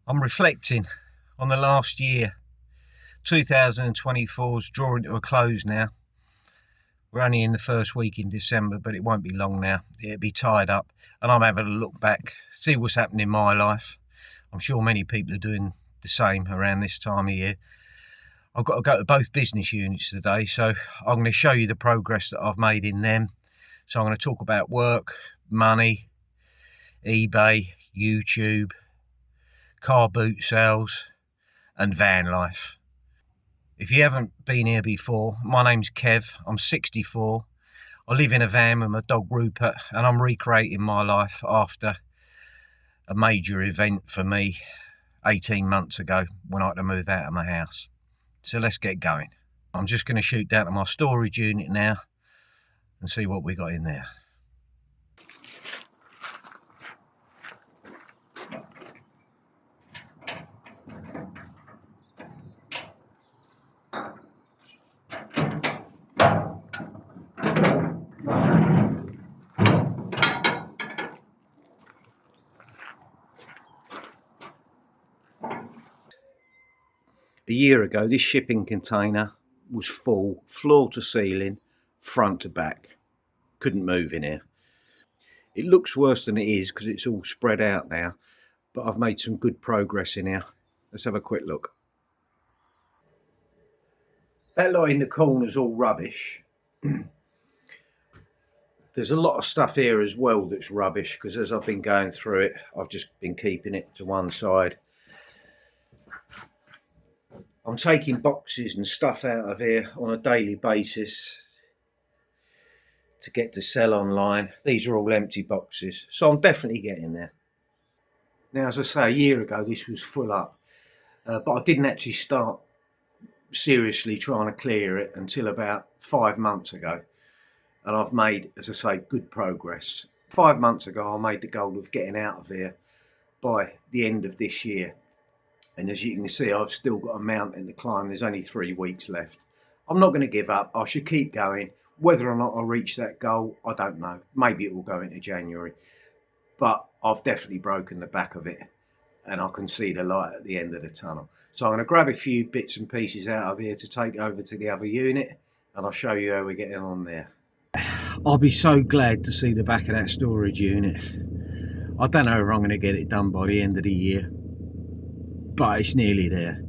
I'm reflecting on the last year. 2024 is drawing to a close now. We're only in the first week in December, but it won't be long now. It'll be tied up, and I'm having a look back, see what's happened in my life. I'm sure many people are doing the same around this time of year. I've got to go to both business units today, so I'm going to show you the progress that I've made in them. So I'm going to talk about work, money, eBay, YouTube, car boot sales, and van life. If you haven't been here before, my name's Kev. I'm 64. I live in a van with my dog Rupert, and I'm recreating my life after a major event for me 18 months ago when I had to move out of my house. So let's get going. I'm just going to shoot down to my storage unit now and see what we got in there. A year ago, this shipping container was full, floor to ceiling, front to back. Couldn't move in here. It looks worse than it is because it's all spread out now, but I've made some good progress in here. Let's have a quick look. That lot in the corner's all rubbish. There's a lot of stuff here as well that's rubbish because as I've been going through it, I've just been keeping it to one side. I'm taking boxes and stuff out of here on a daily basis to get to sell online. These are all empty boxes, so I'm definitely getting there. Now, as I say, a year ago this was full up, but I didn't actually start seriously trying to clear it until about 5 months ago, and I've made, as I say, good progress. 5 months ago I made the goal of getting out of here by the end of this year, and as you can see, I've still got a mountain to climb. There's only 3 weeks left. I'm not going to give up. I should keep going. Whether or not I reach that goal, I don't know. Maybe it will go into January, but I've definitely broken the back of it, and I can see the light at the end of the tunnel. So I'm going to grab a few bits and pieces out of here to take over to the other unit, and I'll show you how we're getting on there. I'll be so glad to see the back of that storage unit. I don't know if I'm going to get it done by the end of the year, but it's nearly there.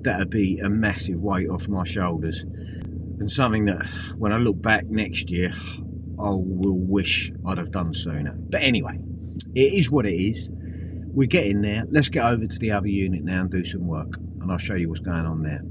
That'd be a massive weight off my shoulders, and something that when I look back next year, I will wish I'd have done sooner. But anyway, it is what it is. We're getting there. Let's get over to the other unit now and do some work, and I'll show you what's going on there.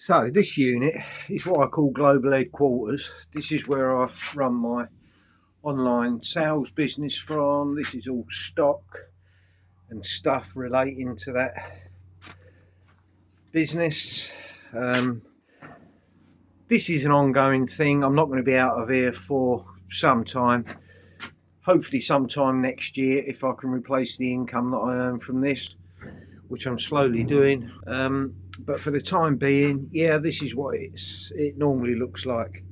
So this unit is what I call global headquarters. This is where I run my online sales business from. This is all stock and stuff relating to that business. This is an ongoing thing. I'm not going to be out of here for some time. Hopefully sometime next year, if I can replace the income that I earn from this, which I'm slowly doing. But for the time being, yeah, this is what it normally looks like.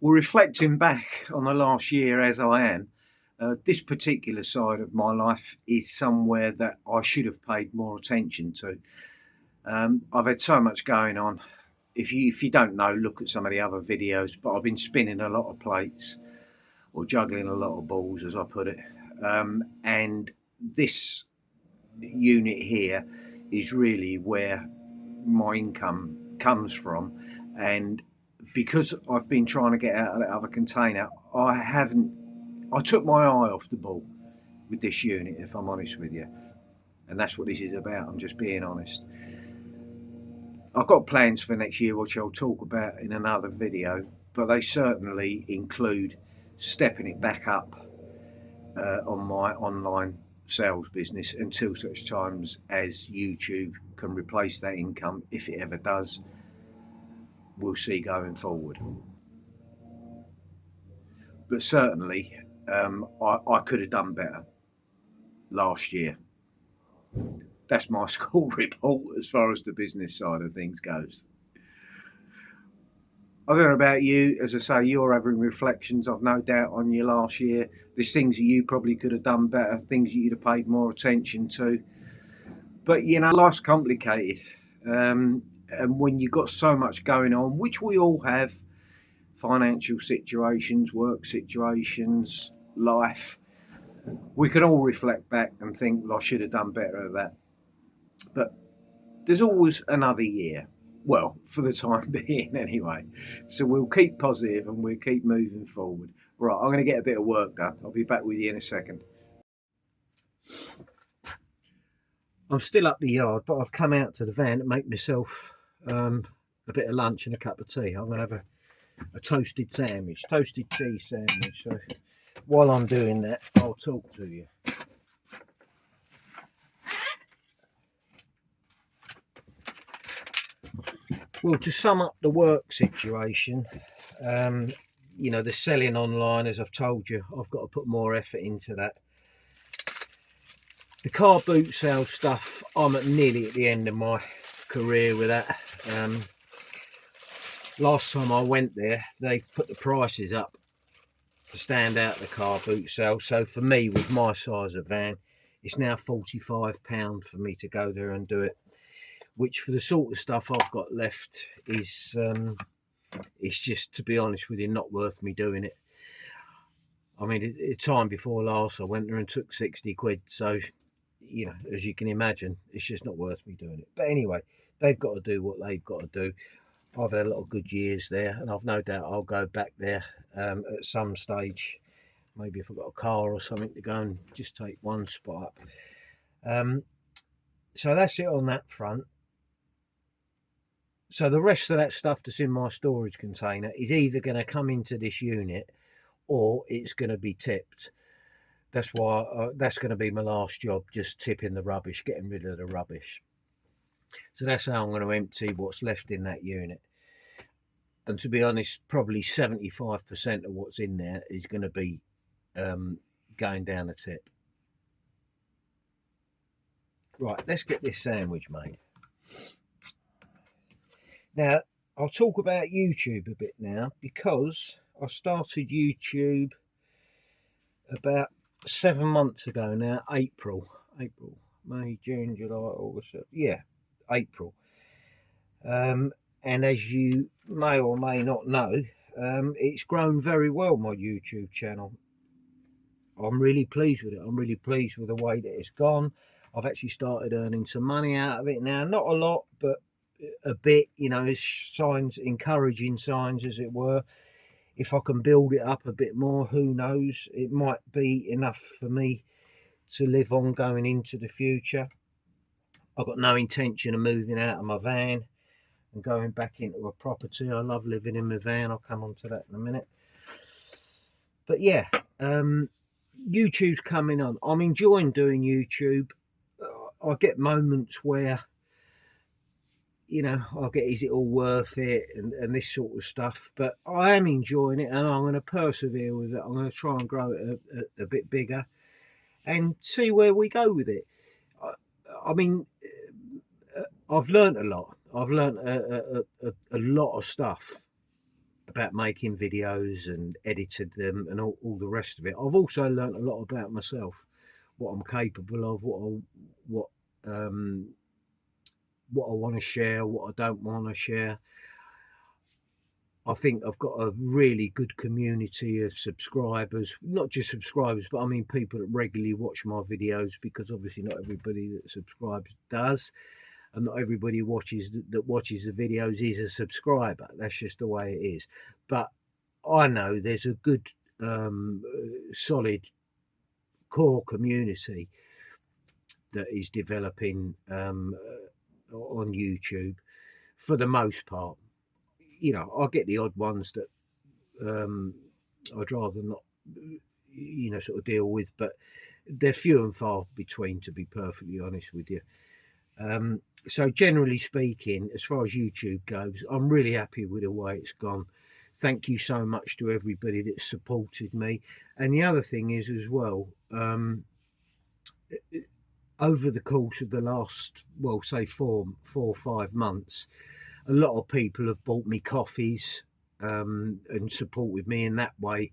Well, reflecting back on the last year as I am, this particular side of my life is somewhere that I should have paid more attention to. I've had so much going on. If you don't know, look at some of the other videos, but I've been spinning a lot of plates or juggling a lot of balls, as I put it. And this unit here is really where my income comes from, and because I've been trying to get out of that other container, I took my eye off the ball with this unit, if I'm honest with you, and that's what this is about. I'm just being honest. I've got plans for next year which I'll talk about in another video, but they certainly include stepping it back up on my online sales business until such times as YouTube can replace that income. If it ever does, we'll see going forward. But certainly I could have done better last year. that's my school report as far as the business side of things goes. I don't know about you. As I say, you're having reflections, I've no doubt, on your last year. There's things that you probably could have done better, things that you'd have paid more attention to. But, life's complicated. And when you've got so much going on, which we all have, financial situations, work situations, life, we can all reflect back and think, well, I should have done better at that. But there's always another year. Well, for the time being, anyway. So we'll keep positive and we'll keep moving forward. Right, I'm going to get a bit of work done. I'll be back with you in a second. I'm still up the yard, but I've come out to the van to make myself a bit of lunch and a cup of tea. I'm going to have a toasted cheese sandwich. So while I'm doing that, I'll talk to you. Well, to sum up the work situation, the selling online, as I've told you, I've got to put more effort into that. The car boot sale stuff, I'm nearly at the end of my career with that. Last time I went there, they put the prices up to stand out the car boot sale. So for me, with my size of van, it's now £45 for me to go there and do it, which for the sort of stuff I've got left is, it's just, to be honest with you, not worth me doing it. I mean, the time before last, I went there and took 60 quid. So, as you can imagine, it's just not worth me doing it. But anyway, they've got to do what they've got to do. I've had a lot of good years there, and I've no doubt I'll go back there at some stage. Maybe if I've got a car or something to go and just take one spot up. So that's it on that front. So the rest of that stuff that's in my storage container is either going to come into this unit or it's going to be tipped. That's why that's going to be my last job, just tipping the rubbish, getting rid of the rubbish. So that's how I'm going to empty what's left in that unit. And to be honest, probably 75% of what's in there is going to be going down the tip. Right, let's get this sandwich made. Now, I'll talk about YouTube a bit now, because I started YouTube about 7 months ago now. April, May, June, July, August, April. And as you may or may not know, it's grown very well, my YouTube channel. I'm really pleased with it. I'm really pleased with the way that it's gone. I've actually started earning some money out of it now. Not a lot, but a bit, signs, encouraging signs, as it were. If I can build it up a bit more, who knows? It might be enough for me to live on going into the future. I've got no intention of moving out of my van and going back into a property. I love living in my van. I'll come on to that in a minute. But yeah, YouTube's coming on. I'm enjoying doing YouTube. I get moments where, I get, is it all worth it, and this sort of stuff. But I am enjoying it, and I'm going to persevere with it. I'm going to try and grow it a bit bigger and see where we go with it. I mean, I've learned a lot. I've learned a lot of stuff about making videos and edited them and all the rest of it. I've also learned a lot about myself, what I'm capable of, what I want to share, what I don't want to share. I think I've got a really good community of subscribers, not just subscribers, but I mean people that regularly watch my videos, because obviously not everybody that subscribes does, and not everybody that watches the videos is a subscriber. That's just the way it is. But I know there's a good, solid core community that is developing on YouTube for the most part. I get the odd ones that I'd rather not, sort of deal with, but they're few and far between, to be perfectly honest with you. So generally speaking, as far as YouTube goes, I'm really happy with the way it's gone. Thank you so much to everybody that supported me. And the other thing is as well, over the course of the last, well, say 4 or 5 months, a lot of people have bought me coffees and supported me in that way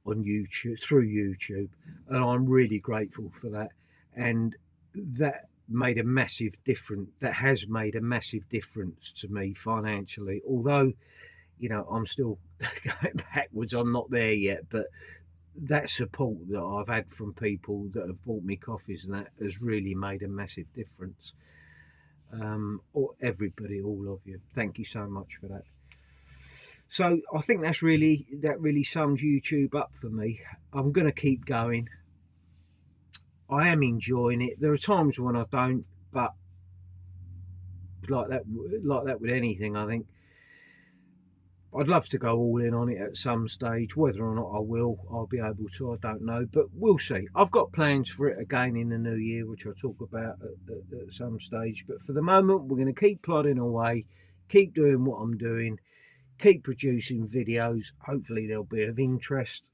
on YouTube, through YouTube, and I'm really grateful for that. And that made a massive difference. That has made a massive difference to me financially. Although, you know, I'm still going backwards. I'm not there yet, but that support that I've had from people that have bought me coffees and that has really made a massive difference. Or everybody, all of you, thank you so much for that. So I think that really sums YouTube up for me. I'm going to keep going. I am enjoying it. There are times when I don't, but like that with anything, I think I'd love to go all in on it at some stage. Whether or not I'll be able to, I don't know, but we'll see. I've got plans for it again in the new year, which I'll talk about at some stage. But for the moment, we're going to keep plodding away, keep doing what I'm doing, keep producing videos. Hopefully they'll be of interest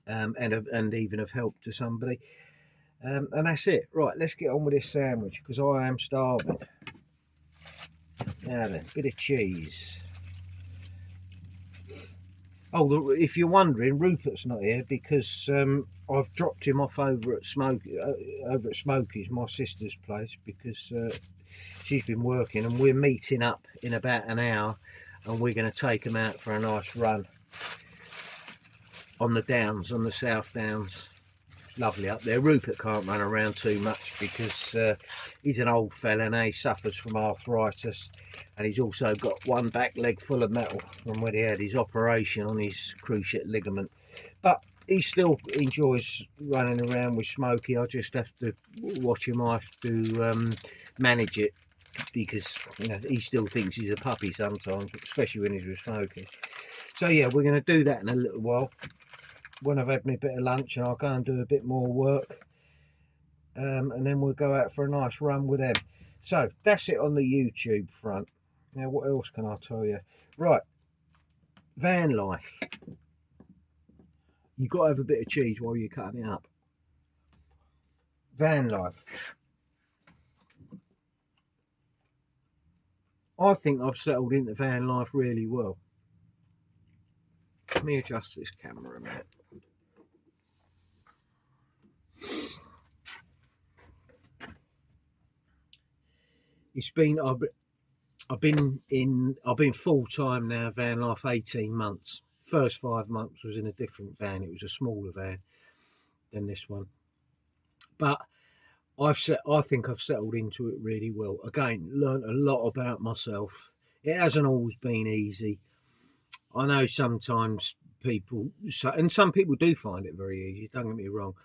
and even of help to somebody. And that's it. Right, let's get on with this sandwich because I am starving. Now then, bit of cheese. Oh, if you're wondering, Rupert's not here because I've dropped him off over at Smokey's, my sister's place, because she's been working, and we're meeting up in about an hour, and we're going to take him out for a nice run on the downs, on the South Downs. Lovely up there. Rupert can't run around too much because he's an old fella and he suffers from arthritis, and he's also got one back leg full of metal from when he had his operation on his cruciate ligament. But he still enjoys running around with Smokey. I just have to watch him. I have to manage it because, you know, he still thinks he's a puppy sometimes, especially when he's with Smokey. So yeah, we're going to do that in a little while when I've had my bit of lunch, and I'll go and do a bit more work, and then we'll go out for a nice run with them. So that's it on the YouTube front. Now what else can I tell you? Right, van life. You've got to have a bit of cheese while you're cutting it up. Van life. I think I've settled into van life really well. Let me adjust this camera a minute. It's been I've been full time now van life 18 months. First 5 months was in a different van. It was a smaller van than this one, but I think I've settled into it really well. Again, learned a lot about myself. It hasn't always been easy. I know sometimes people, and some people do find it very easy, don't get me wrong.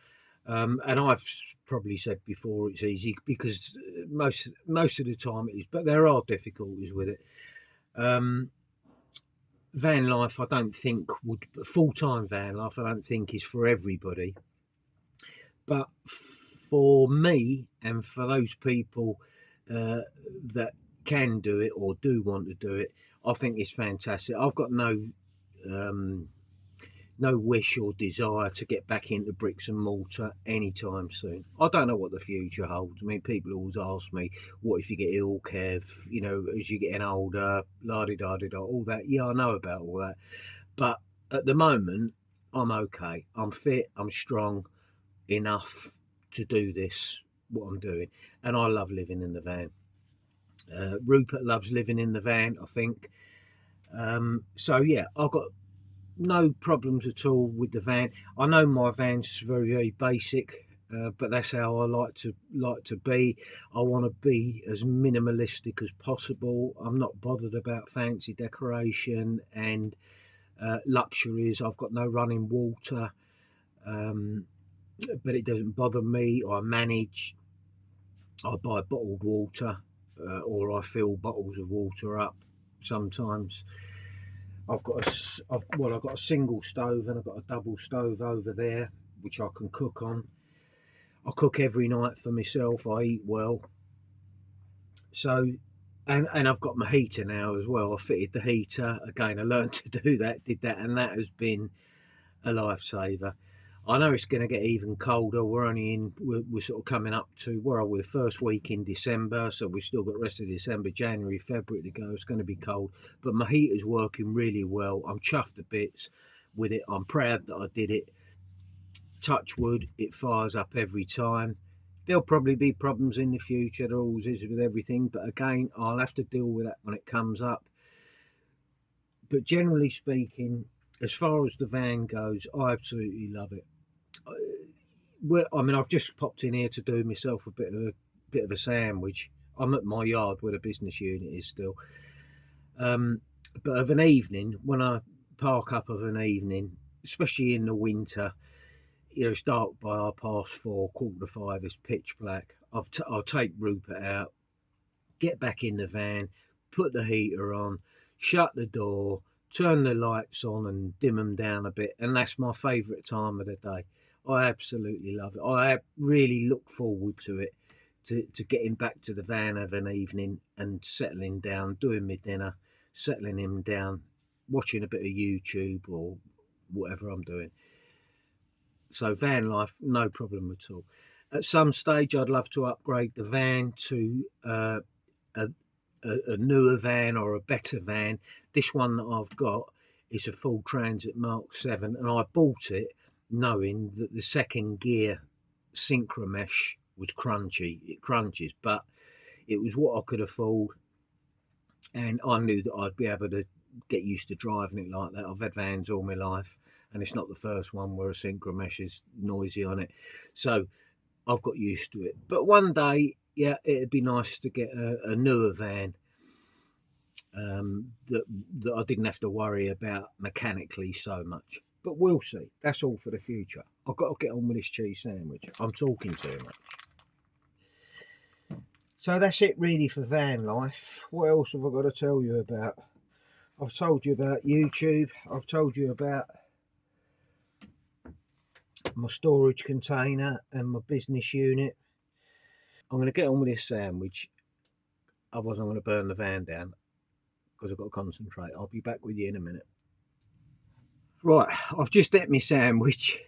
And I've probably said before it's easy because most of the time it is, but there are difficulties with it. Van life, I don't think full-time van life, I don't think is for everybody. But for me and for those people that can do it or do want to do it, I think it's fantastic. I've got no wish or desire to get back into bricks and mortar anytime soon. I don't know what the future holds. I mean, people always ask me, what if you get ill, Kev, you know, as you're getting older, la-di-da-di-da, all that. Yeah, I know about all that. But at the moment, I'm okay. I'm fit, I'm strong enough to do this, what I'm doing. And I love living in the van. Rupert loves living in the van, I think. So yeah, I've got no problems at all with the van. I know my van's very basic, but that's how I like to be. I want to be as minimalistic as possible. I'm not bothered about fancy decoration and luxuries. I've got no running water, but it doesn't bother me. I buy bottled water, or I fill bottles of water up sometimes. I've got a single stove and I've got a double stove over there which I can cook on. I cook every night for myself. I eat well. So, and I've got my heater now as well. I fitted the heater again. I learned to do that, and that has been a lifesaver. I know it's going to get even colder. We're sort of coming up to, where are we, the first week in December, so we've still got the rest of December, January, February to go. It's going to be cold, but my heater's working really well. I'm chuffed to bits with it. I'm proud that I did it. Touch wood, it fires up every time. There'll probably be problems in the future. There always is with everything, but again, I'll have to deal with that when it comes up. But generally speaking, as far as the van goes, I absolutely love it. Well, I mean, I've just popped in here to do myself a bit of a sandwich. I'm at my yard where the business unit is still. But of an evening, when I park up of an evening, especially in the winter, you know, it's dark by 4:30, 4:45. It's pitch black. I'll take Rupert out, get back in the van, put the heater on, shut the door, turn the lights on and dim them down a bit, and that's my favourite time of the day. I absolutely love it. I really look forward to it, to getting back to the van of an evening and settling down, doing my dinner, settling him down, watching a bit of YouTube or whatever I'm doing. So van life, no problem at all. At some stage, I'd love to upgrade the van to a newer van or a better van. This one that I've got is a full Transit Mark 7, and I bought it knowing that the second gear synchromesh was crunchy. It crunches, but it was what I could afford, and I knew that I'd be able to get used to driving it like that. I've had vans all my life, and it's not the first one where a synchromesh is noisy on it, so I've got used to it. But one day, yeah, it'd be nice to get a newer van, that I didn't have to worry about mechanically so much. But we'll see. That's all for the future. I've got to get on with this cheese sandwich. I'm talking too much. So that's it really for van life. What else have I got to tell you about? I've told you about YouTube. I've told you about my storage container and my business unit. I'm going to get on with this sandwich. Otherwise I'm going to burn the van down, because I've got to concentrate. I'll be back with you in a minute. Right, I've just ate my sandwich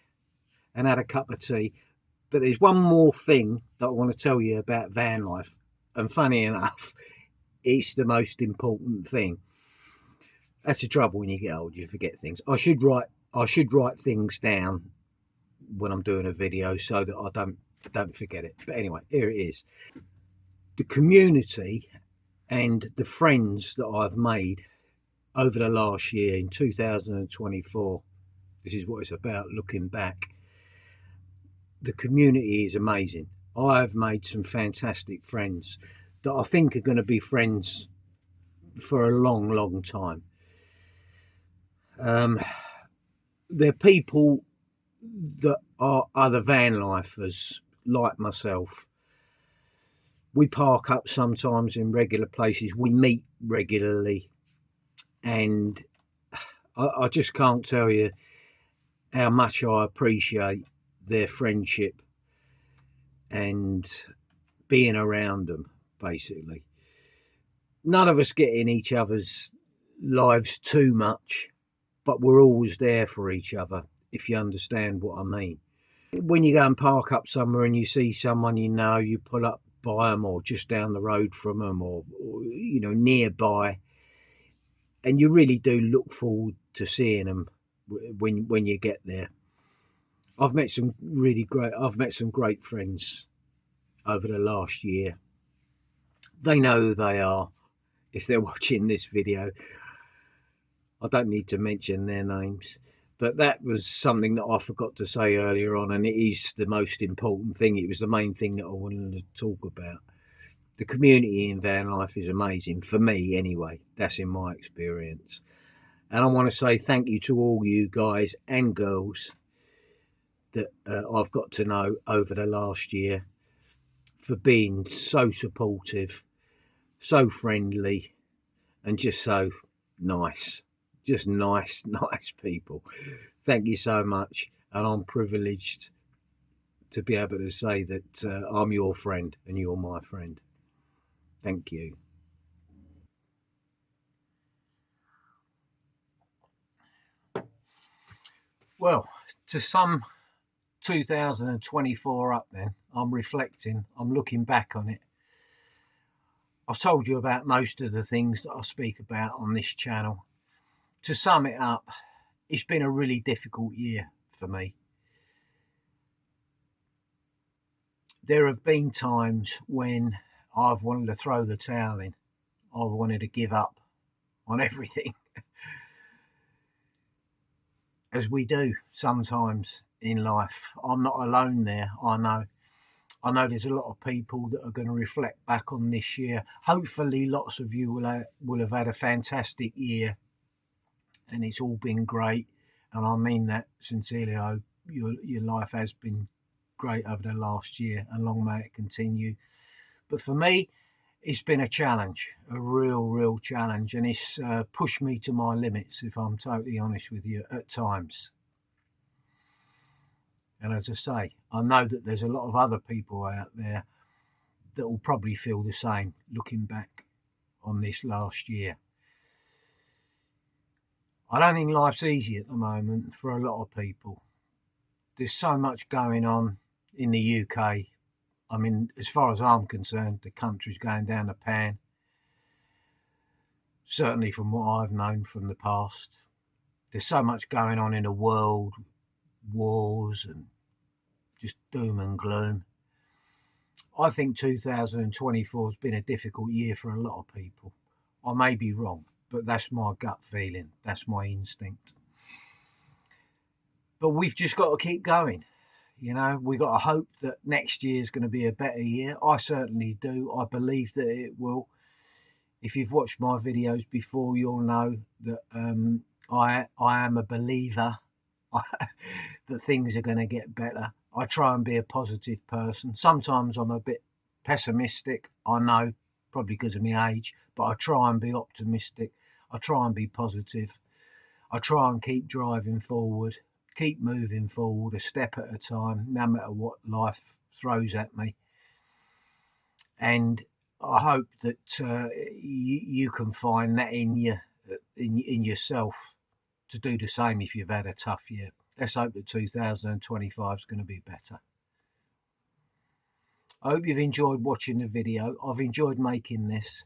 and had a cup of tea. But there's one more thing that I want to tell you about van life. And funny enough, it's the most important thing. That's the trouble when you get old, you forget things. I should write things down when I'm doing a video so that I don't forget it. But anyway, here it is. The community and the friends that I've made over the last year in 2024, this is what it's about looking back. The community is amazing. I've made some fantastic friends that I think are going to be friends for a long, long time. They're people that are other van lifers like myself. We park up sometimes in regular places. We meet regularly. And I just can't tell you how much I appreciate their friendship and being around them, basically. None of us get in each other's lives too much, but we're always there for each other, if you understand what I mean. When you go and park up somewhere and you see someone you know, you pull up by them or just down the road from them, or you know, nearby, and you really do look forward to seeing them when you get there. I've met some great friends over the last year. They know who they are if they're watching this video. I don't need to mention their names, but that was something that I forgot to say earlier on, and it is the most important thing. It was the main thing that I wanted to talk about. The community in van life is amazing, for me anyway. That's in my experience. And I want to say thank you to all you guys and girls that I've got to know over the last year, for being so supportive, so friendly, and just so nice. Just nice, nice people. Thank you so much. And I'm privileged to be able to say that I'm your friend and you're my friend. Thank you. Well, to sum 2024 up then. I'm reflecting, I'm looking back on it. I've told you about most of the things that I speak about on this channel. To sum it up, it's been a really difficult year for me. There have been times when I've wanted to throw the towel in. I've wanted to give up on everything. As we do sometimes in life. I'm not alone there, I know. I know there's a lot of people that are going to reflect back on this year. Hopefully lots of you will have had a fantastic year and it's all been great. And I mean that sincerely. I hope your life has been great over the last year and long may it continue. But for me, it's been a challenge, a real challenge, and it's pushed me to my limits, if I'm totally honest with you, at times. And as I say, I know that there's a lot of other people out there that will probably feel the same, looking back on this last year. I don't think life's easy at the moment for a lot of people. There's so much going on in the UK. I mean, as far as I'm concerned, the country's going down the pan. Certainly from what I've known from the past. There's so much going on in the world, wars and just doom and gloom. I think 2024 has been a difficult year for a lot of people. I may be wrong, but that's my gut feeling. That's my instinct. But we've just got to keep going. You know, we've got to hope that next year is going to be a better year. I certainly do. I believe that it will. If you've watched my videos before, you'll know that I am a believer that things are going to get better. I try and be a positive person. Sometimes I'm a bit pessimistic, I know, probably because of my age, but I try and be optimistic. I try and be positive. I try and keep driving forward, keep moving forward a step at a time, no matter what life throws at me. And I hope that you can find that in yourself to do the same if you've had a tough year. Let's hope that 2025 is going to be better. I hope you've enjoyed watching the video. I've enjoyed making this.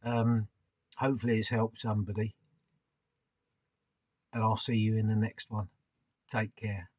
Hopefully it's helped somebody. And I'll see you in the next one. Take care.